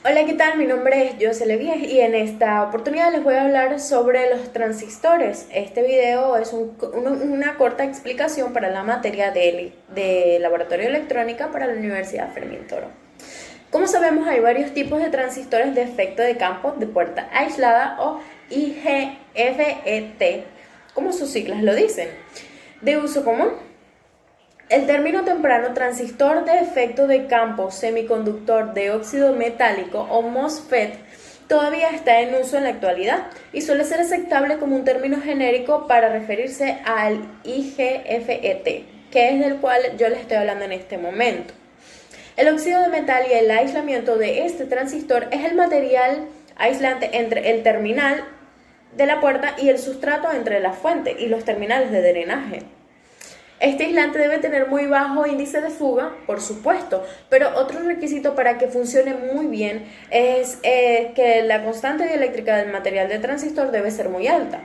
Hola, ¿qué tal? Mi nombre es José Víez y en esta oportunidad les voy a hablar sobre los transistores. Este video es una corta explicación para la materia de Laboratorio de Electrónica para la Universidad Fermín Toro. Como sabemos, hay varios tipos de transistores de efecto de campo de puerta aislada o IGFET, como sus siglas lo dicen. De uso común, el término temprano transistor de efecto de campo semiconductor de óxido metálico o MOSFET todavía está en uso en la actualidad y suele ser aceptable como un término genérico para referirse al IGFET, que es del cual yo les estoy hablando en este momento. El óxido de metal y el aislamiento de este transistor es el material aislante entre el terminal de la puerta y el sustrato entre la fuente y los terminales de drenaje. Este aislante debe tener muy bajo índice de fuga, por supuesto, pero otro requisito para que funcione muy bien es que la constante dieléctrica del material de transistor debe ser muy alta.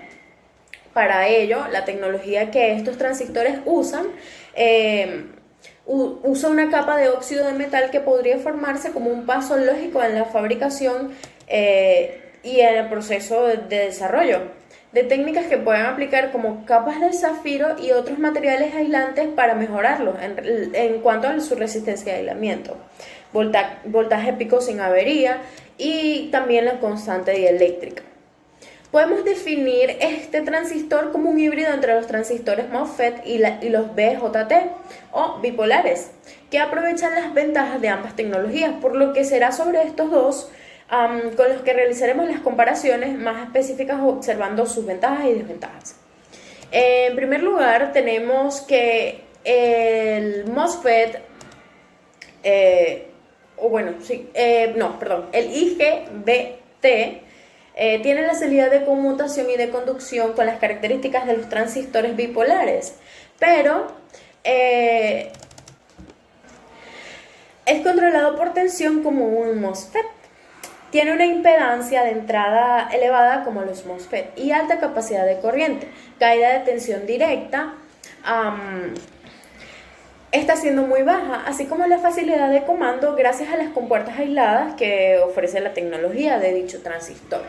Para ello, la tecnología que estos transistores usan usa una capa de óxido de metal que podría formarse como un paso lógico en la fabricación y en el proceso de desarrollo de técnicas que pueden aplicar como capas de zafiro y otros materiales aislantes para mejorarlos en cuanto a su resistencia de aislamiento, voltaje pico sin avería y también la constante dieléctrica. Podemos definir este transistor como un híbrido entre los transistores MOSFET y los BJT o bipolares, que aprovechan las ventajas de ambas tecnologías, por lo que será sobre estos dos con los que realizaremos las comparaciones más específicas observando sus ventajas y desventajas. En primer lugar, tenemos que el MOSFET, el IGBT tiene la salida de conmutación y de conducción con las características de los transistores bipolares, pero es controlado por tensión como un MOSFET. Tiene una impedancia de entrada elevada como los MOSFET y alta capacidad de corriente, caída de tensión directa está siendo muy baja, así como la facilidad de comando gracias a las compuertas aisladas que ofrece la tecnología de dicho transistor.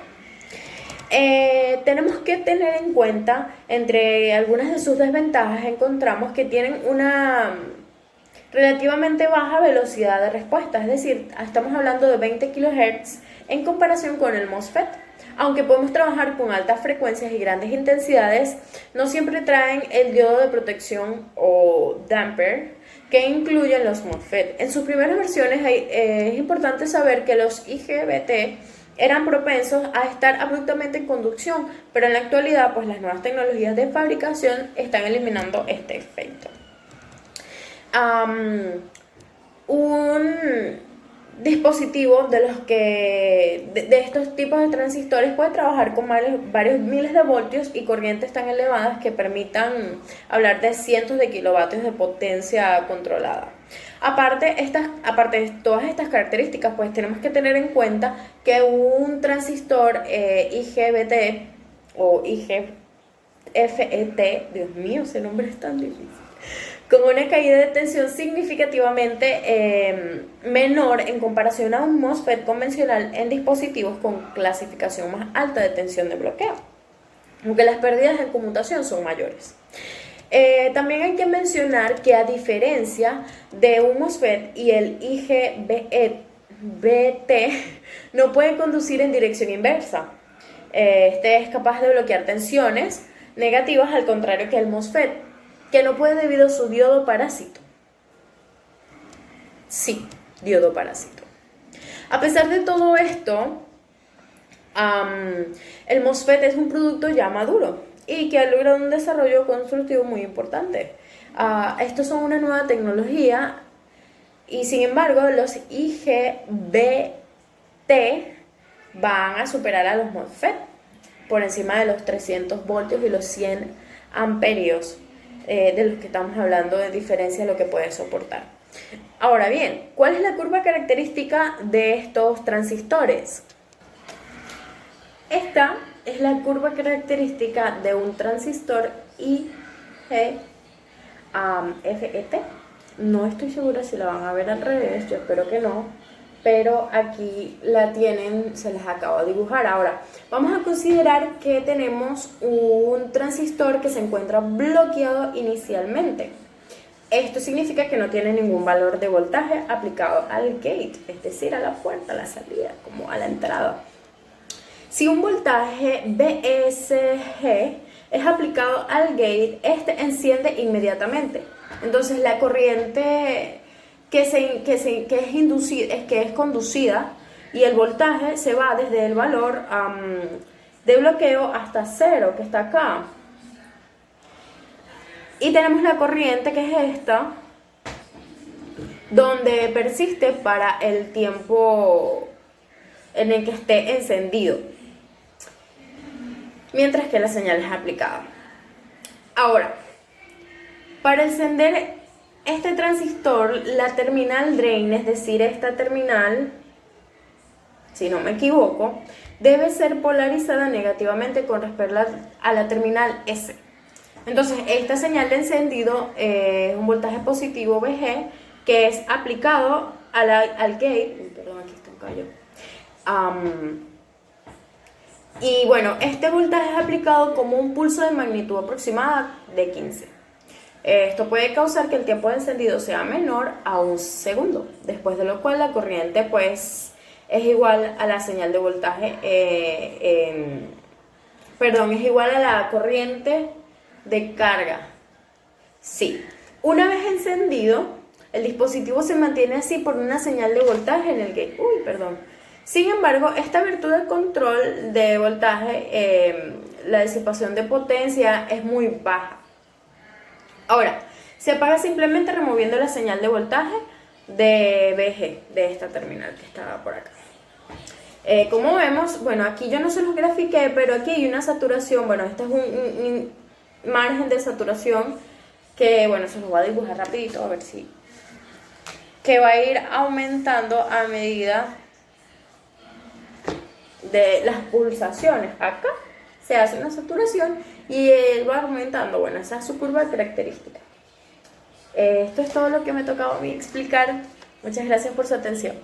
Tenemos que tener en cuenta, entre algunas de sus desventajas, encontramos que tienen una relativamente baja velocidad de respuesta, es decir, estamos hablando de 20 kHz en comparación con el MOSFET. Aunque podemos trabajar con altas frecuencias y grandes intensidades, no siempre traen el diodo de protección o damper que incluyen los MOSFET. En sus primeras versiones es importante saber que los IGBT eran propensos a estar abruptamente en conducción, pero en la actualidad pues las nuevas tecnologías de fabricación están eliminando este efecto. Un dispositivo de estos tipos de transistores puede trabajar con varios miles de voltios y corrientes tan elevadas que permitan hablar de cientos de kilovatios de potencia controlada. Aparte de todas estas características, pues tenemos que tener en cuenta que un transistor IGBT o IGFET, Dios mío, ese nombre es tan difícil, con una caída de tensión significativamente menor en comparación a un MOSFET convencional en dispositivos con clasificación más alta de tensión de bloqueo, aunque las pérdidas en conmutación son mayores. También hay que mencionar que a diferencia de un MOSFET y el IGBT no puede conducir en dirección inversa. Este es capaz de bloquear tensiones negativas al contrario que el MOSFET, que no puede debido a su diodo parásito. Sí, diodo parásito. A pesar de todo esto, el MOSFET es un producto ya maduro y que ha logrado un desarrollo constructivo muy importante. Estos son una nueva tecnología y sin embargo los IGBT van a superar a los MOSFET por encima de los 300 voltios y los 100 amperios de los que estamos hablando de diferencia de lo que puede soportar. Ahora bien, ¿cuál es la curva característica de estos transistores? Esta es la curva característica de un transistor IGFET. No estoy segura si la van a ver al revés, yo espero que no. pero aquí la tienen, se las acabo de dibujar. Ahora, vamos a considerar que tenemos un transistor que se encuentra bloqueado inicialmente. Esto significa que no tiene ningún valor de voltaje aplicado al gate, es decir, a la puerta, a la salida, como a la entrada. Si un voltaje VSG es aplicado al gate, este enciende inmediatamente. Entonces la corriente que es conducida y el voltaje se va desde el valor de bloqueo hasta 0, que está acá. Y tenemos la corriente, que es esta, donde persiste para el tiempo en el que esté encendido, mientras que la señal es aplicada. Ahora, para encender este transistor, la terminal drain, es decir, esta terminal, si no me equivoco, debe ser polarizada negativamente con respecto a la terminal S. Entonces, esta señal de encendido es un voltaje positivo VG que es aplicado al gate. Perdón, aquí está un callo. Y bueno, este voltaje es aplicado como un pulso de magnitud aproximada de 15. Esto puede causar que el tiempo de encendido sea menor a 1 segundo, después de lo cual la corriente pues es igual a la señal de voltaje, es igual a la corriente de carga. Sí, una vez encendido, el dispositivo se mantiene así por una señal de voltaje en el gate. Sin embargo, esta virtud de control de voltaje, la disipación de potencia es muy baja. Ahora, se apaga simplemente removiendo la señal de voltaje de VG, de esta terminal que está por acá. Como vemos, bueno, aquí yo no se los grafiqué, pero aquí hay una saturación. Bueno, este es un margen de saturación que, bueno, se los voy a dibujar rapidito, a ver si... que va a ir aumentando a medida de las pulsaciones. Acá se hace una saturación y va aumentando. Bueno, esa es su curva característica. Esto es todo lo que me tocaba a mí explicar. Muchas gracias por su atención.